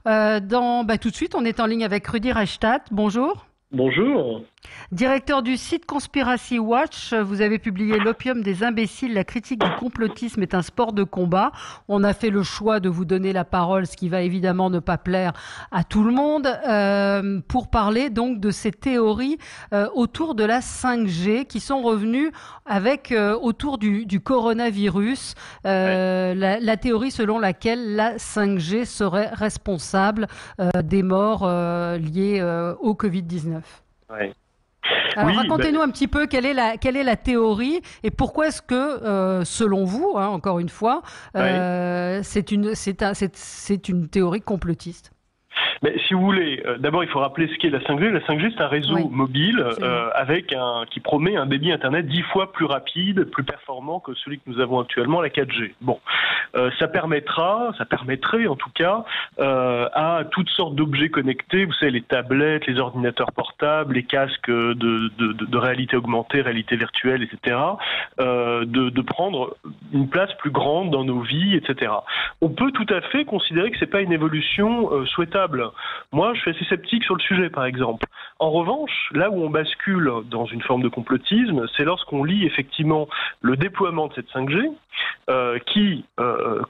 Tout de suite, on est en ligne avec Rudi Reichstadt. Bonjour. Bonjour. Directeur du site Conspiracy Watch, vous avez publié L'opium des imbéciles, la critique du complotisme est un sport de combat. On a fait le choix de vous donner la parole, ce qui va évidemment ne pas plaire à tout le monde, pour parler donc de ces théories autour de la 5G qui sont revenues avec autour du coronavirus, la théorie selon laquelle la 5G serait responsable des morts liées au Covid-19. Ouais. Alors, racontez-nous un petit peu quelle est la théorie et pourquoi est-ce que, selon vous, encore une fois, c'est une théorie complotiste. Mais si vous voulez, d'abord il faut rappeler ce qu'est la 5G. La 5G, c'est un réseau mobile qui promet un débit Internet 10 fois plus rapide, plus performant que celui que nous avons actuellement, la 4G. Bon, ça permettrait en tout cas à toutes sortes d'objets connectés, vous savez, les tablettes, les ordinateurs portables, les casques de réalité augmentée, réalité virtuelle, etc., de prendre une place plus grande dans nos vies, etc. On peut tout à fait considérer que c'est pas une évolution souhaitable. Moi, je suis assez sceptique sur le sujet, par exemple. En revanche, là où on bascule dans une forme de complotisme, c'est lorsqu'on lit effectivement le déploiement de cette 5G, qui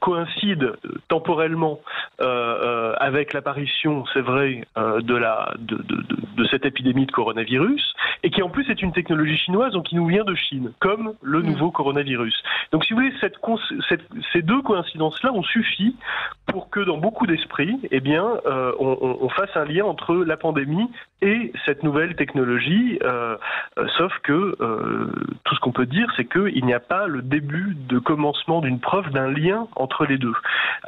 coïncide temporellement avec l'apparition, c'est vrai, de cette épidémie de coronavirus, et qui en plus est une technologie chinoise, donc qui nous vient de Chine, comme le nouveau coronavirus. Donc si vous voulez, ces deux coïncidences-là ont suffi pour que dans beaucoup d'esprits, on fasse un lien entre la pandémie et cette nouvelle technologie, sauf que tout ce qu'on peut dire, c'est qu'il n'y a pas le début de commencement d'une preuve d'un lien entre les deux.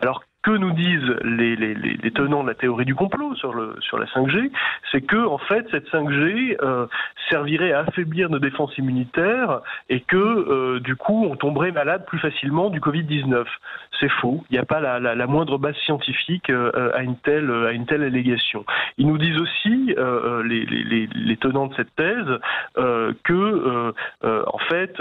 Alors, que nous disent les tenants de la théorie du complot sur la 5G, c'est que en fait cette 5G servirait à affaiblir nos défenses immunitaires et que du coup on tomberait malade plus facilement du Covid-19. C'est faux. Il n'y a pas la moindre base scientifique à une telle allégation. Ils nous disent aussi les tenants de cette thèse que en fait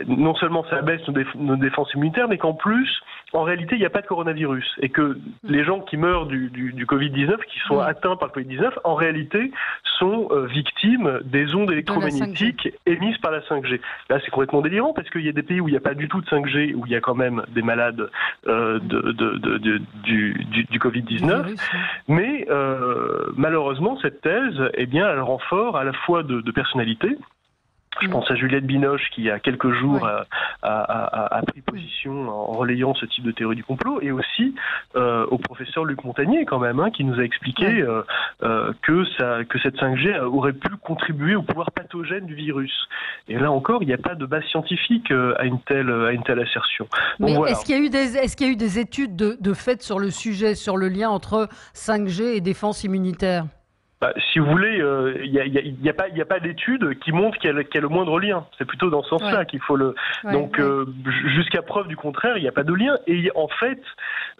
non seulement ça baisse nos défenses immunitaires, mais qu'en plus en réalité, il n'y a pas de coronavirus et que les gens qui meurent du Covid-19, qui sont atteints par le Covid-19, en réalité sont victimes des ondes électromagnétiques émises par la 5G. Là, c'est complètement délirant parce qu'il y a des pays où il n'y a pas du tout de 5G, où il y a quand même des malades du Covid-19. Mais malheureusement, cette thèse, elle renfort à la fois de personnalité. Je pense à Juliette Binoche qui, il y a quelques jours, a pris position en relayant ce type de théorie du complot, et aussi au professeur Luc Montagnier, quand même, qui nous a expliqué que cette 5G aurait pu contribuer au pouvoir pathogène du virus. Et là encore, il n'y a pas de base scientifique à une telle assertion. Mais voilà. Est-ce qu'il y a eu des études de fait sur le sujet, sur le lien entre 5G et défense immunitaire ? Si vous voulez, il n'y a pas d'études qui montrent qu'il y a le moindre lien. C'est plutôt dans ce sens-là qu'il faut le... jusqu'à preuve du contraire, il n'y a pas de lien. Et en fait,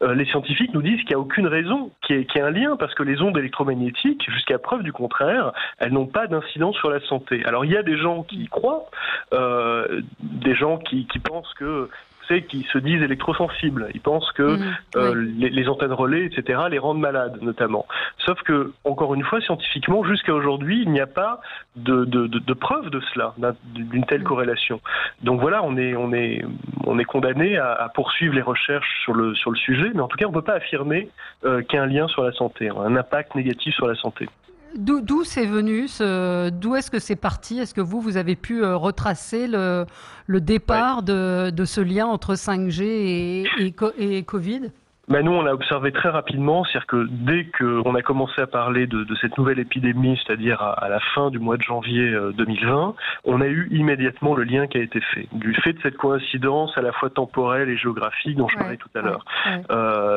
les scientifiques nous disent qu'il n'y a aucune raison qu'il y ait un lien, parce que les ondes électromagnétiques, jusqu'à preuve du contraire, elles n'ont pas d'incidence sur la santé. Alors il y a des gens qui y croient, des gens qui pensent que... qui se disent électrosensibles. Ils pensent que les antennes relais, etc., les rendent malades, notamment. Sauf que, encore une fois, scientifiquement, jusqu'à aujourd'hui, il n'y a pas de preuve de cela, d'une telle corrélation. Donc voilà, on est condamné à poursuivre les recherches sur le sujet, mais en tout cas, on ne peut pas affirmer qu'il y a un lien sur la santé, un impact négatif sur la santé. D'où c'est venu, d'où est-ce que c'est parti? Est-ce que vous avez pu retracer le départ de ce lien entre 5G et Covid? Nous, on a observé très rapidement, c'est-à-dire que dès qu'on a commencé à parler de cette nouvelle épidémie, c'est-à-dire à la fin du mois de janvier 2020, on a eu immédiatement le lien qui a été fait, du fait de cette coïncidence à la fois temporelle et géographique dont je parlais tout à l'heure.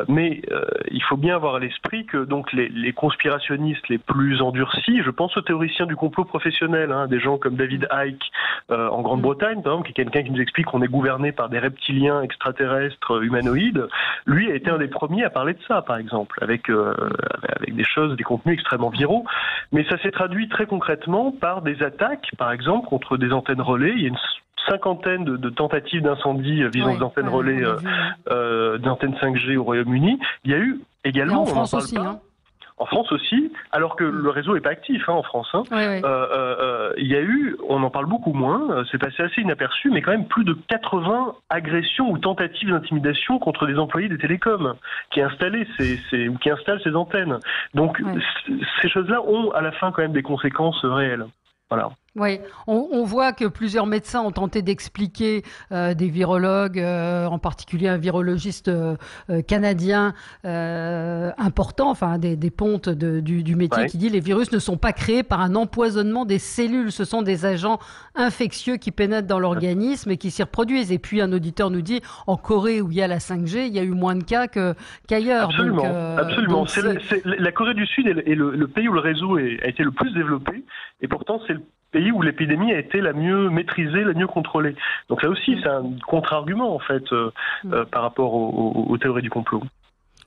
Mais il faut bien avoir à l'esprit que donc les conspirationnistes les plus endurcis, je pense aux théoriciens du complot professionnel, des gens comme David Icke en Grande-Bretagne, par exemple, qui est quelqu'un qui nous explique qu'on est gouverné par des reptiliens extraterrestres humanoïdes, lui a été un des premiers à parler de ça, par exemple, avec des contenus extrêmement viraux. Mais ça s'est traduit très concrètement par des attaques, par exemple, contre des antennes relais. Il y a une cinquantaine de tentatives d'incendie visant des antennes relais, d'antennes 5G au Royaume-Uni. Il y a eu Également, Et en on France n'en parle aussi, pas. hein. En France aussi, alors que le réseau n'est pas actif en France. Hein. Oui. Il y a eu, on en parle beaucoup moins, c'est passé assez inaperçu, mais quand même plus de 80 agressions ou tentatives d'intimidation contre des employés des télécoms qui installent ces antennes. Donc ces choses-là ont à la fin quand même des conséquences réelles. Voilà. Oui, on voit que plusieurs médecins ont tenté d'expliquer, des virologues, en particulier un virologiste canadien important, enfin des pontes du métier, qui dit les virus ne sont pas créés par un empoisonnement des cellules, ce sont des agents infectieux qui pénètrent dans l'organisme et qui s'y reproduisent. Et puis un auditeur nous dit en Corée où il y a la 5G, il y a eu moins de cas qu'ailleurs. Absolument, donc, absolument. Donc la Corée du Sud est le pays où le réseau a été le plus développé, et pourtant c'est le pays où l'épidémie a été la mieux maîtrisée, la mieux contrôlée. Donc là aussi, c'est un contre-argument en fait par rapport aux théories du complot.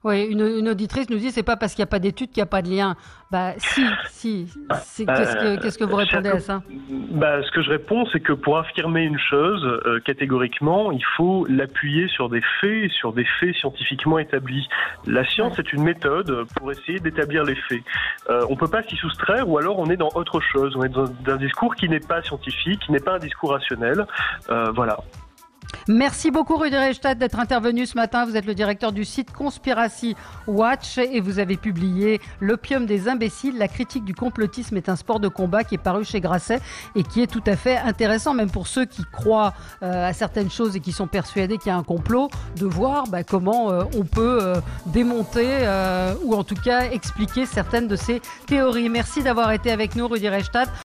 Oui, une auditrice nous dit c'est pas parce qu'il n'y a pas d'études qu'il n'y a pas de lien. Bah si. Qu'est-ce que vous répondez à ça? Ce que je réponds, c'est que pour affirmer une chose catégoriquement, il faut l'appuyer sur des faits scientifiquement établis. La science est une méthode pour essayer d'établir les faits. On peut pas s'y soustraire, ou alors on est dans autre chose. On est dans un discours qui n'est pas scientifique, qui n'est pas un discours rationnel. Voilà. Merci beaucoup Rudi Reichstadt d'être intervenu ce matin. Vous êtes le directeur du site Conspiracy Watch et vous avez publié L'opium des imbéciles, la critique du complotisme est un sport de combat, qui est paru chez Grasset et qui est tout à fait intéressant, même pour ceux qui croient à certaines choses et qui sont persuadés qu'il y a un complot, de voir comment on peut démonter ou en tout cas expliquer certaines de ces théories. Merci d'avoir été avec nous Rudi Reichstadt.